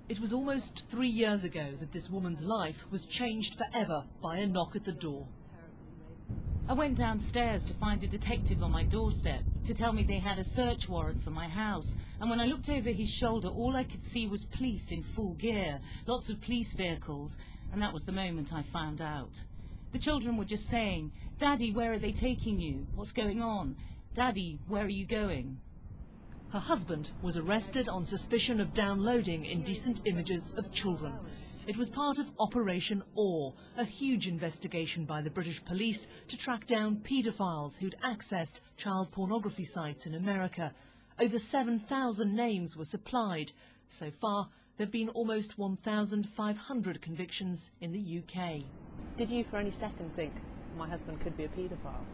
It was almost 3 years ago that this woman's life was changed forever by a knock at the door. I went downstairs to find a detective on my doorstep to tell me they had a search warrant for my house, and when I looked over his shoulder all I could see was police in full gear, lots of police vehicles, and that was the moment I found out. The children were just saying, "Daddy, where are they taking you? What's going on? Daddy, where are you going?" Her husband was arrested on suspicion of downloading indecent images of children. It was part of Operation OAR, a huge investigation by the British police to track down paedophiles who'd accessed child pornography sites in America. Over 7,000 names were supplied. So far, there have been almost 1,500 convictions in the UK. Did you for any second think my husband could be a paedophile?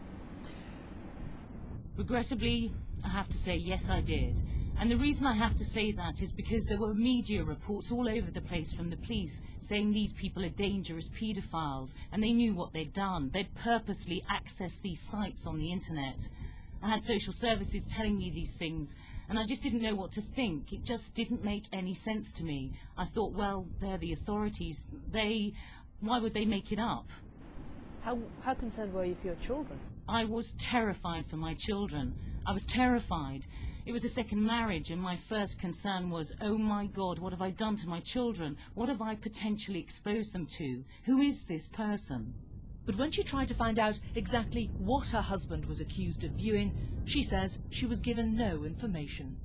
Regrettably, I have to say yes, I did. And the reason I have to say that is because there were media reports all over the place from the police saying these people are dangerous paedophiles, and they knew what they'd done. They'd purposely accessed these sites on the internet. I had social services telling me these things, and I just didn't know what to think. It just didn't make any sense to me. I thought, well, they're the authorities. Why would they make it up? How concerned were you for your children? I was terrified for my children. I was terrified. It was a second marriage, and my first concern was, oh my God, what have I done to my children? What have I potentially exposed them to? Who is this person? But when she tried to find out exactly what her husband was accused of viewing, she says she was given no information.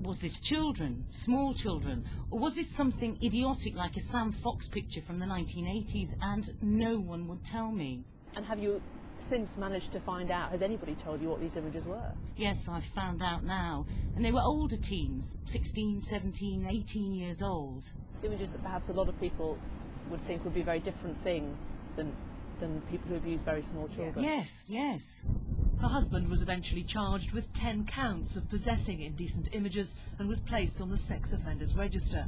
Was this children, small children, or was this something idiotic like a Sam Fox picture from the 1980s, and no one would tell me? And have you since managed to find out, has anybody told you what these images were? Yes, I've found out now. And they were older teens, 16, 17, 18 years old. Images that perhaps a lot of people would think would be a very different thing than people who abuse very small children. Yes, yes. Her husband was eventually charged with 10 counts of possessing indecent images and was placed on the sex offenders register.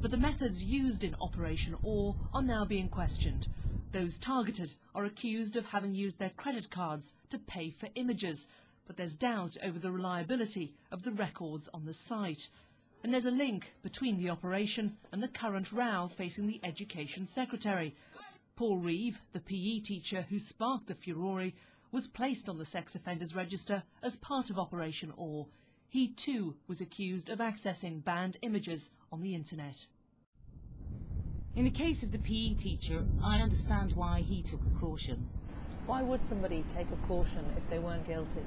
But the methods used in Operation OAR are now being questioned. Those targeted are accused of having used their credit cards to pay for images, but there's doubt over the reliability of the records on the site. And there's a link between the operation and the current row facing the Education Secretary. Paul Reeve, the PE teacher who sparked the furore, was placed on the sex offenders register as part of Operation OAR. He too was accused of accessing banned images on the internet. In the case of the PE teacher, I understand why he took a caution. Why would somebody take a caution if they weren't guilty?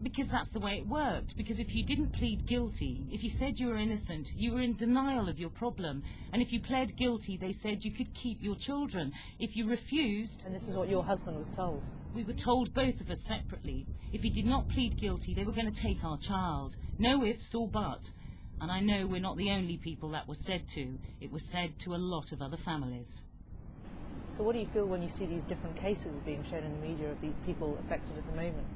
Because that's the way it worked. Because if you didn't plead guilty, if you said you were innocent, you were in denial of your problem. And if you pled guilty, they said you could keep your children. If you refused... And this is what your husband was told? We were told, both of us separately. If he did not plead guilty, they were going to take our child. No ifs or buts. And I know we're not the only people that was said to. It was said to a lot of other families. So what do you feel when you see these different cases being shown in the media of these people affected at the moment?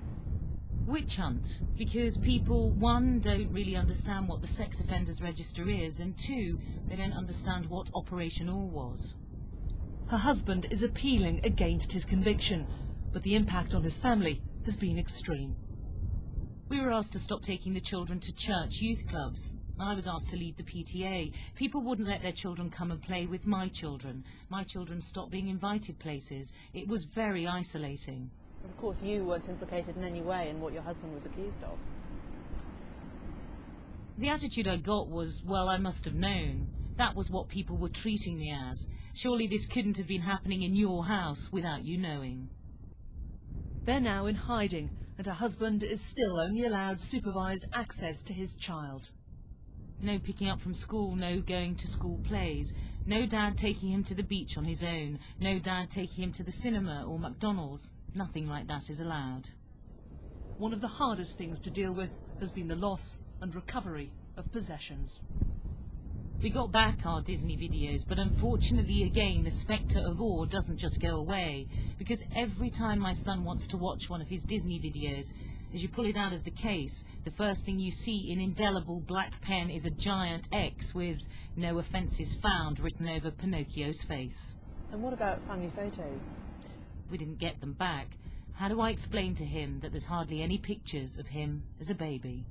Witch hunt, because people, one, don't really understand what the sex offenders register is, and two, they don't understand what Operation OAR was. Her husband is appealing against his conviction, but the impact on his family has been extreme. We were asked to stop taking the children to church youth clubs. I was asked to leave the PTA. People wouldn't let their children come and play with my children. My children stopped being invited places. It was very isolating. Of course, you weren't implicated in any way in what your husband was accused of. The attitude I got was, well, I must have known. That was what people were treating me as. Surely this couldn't have been happening in your house without you knowing. They're now in hiding, and her husband is still only allowed supervised access to his child. No picking up from school, no going to school plays, no dad taking him to the beach on his own, no dad taking him to the cinema or McDonald's. Nothing like that is allowed. One of the hardest things to deal with has been the loss and recovery of possessions. We got back our Disney videos, but unfortunately again the spectre of OAR doesn't just go away, because every time my son wants to watch one of his Disney videos, as you pull it out of the case, the first thing you see in indelible black pen is a giant X with "No offences found" written over Pinocchio's face. And what about family photos? We didn't get them back. How do I explain to him that there's hardly any pictures of him as a baby?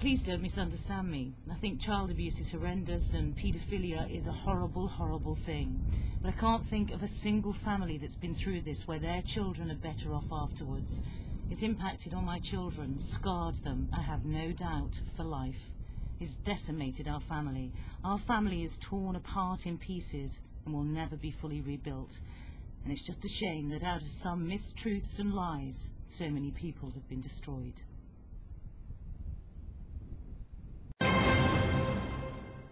Please don't misunderstand me. I think child abuse is horrendous and paedophilia is a horrible, horrible thing. But I can't think of a single family that's been through this where their children are better off afterwards. It's impacted on my children, scarred them, I have no doubt, for life. It's decimated our family. Our family is torn apart in pieces and will never be fully rebuilt. And it's just a shame that out of some mistruths and lies, so many people have been destroyed.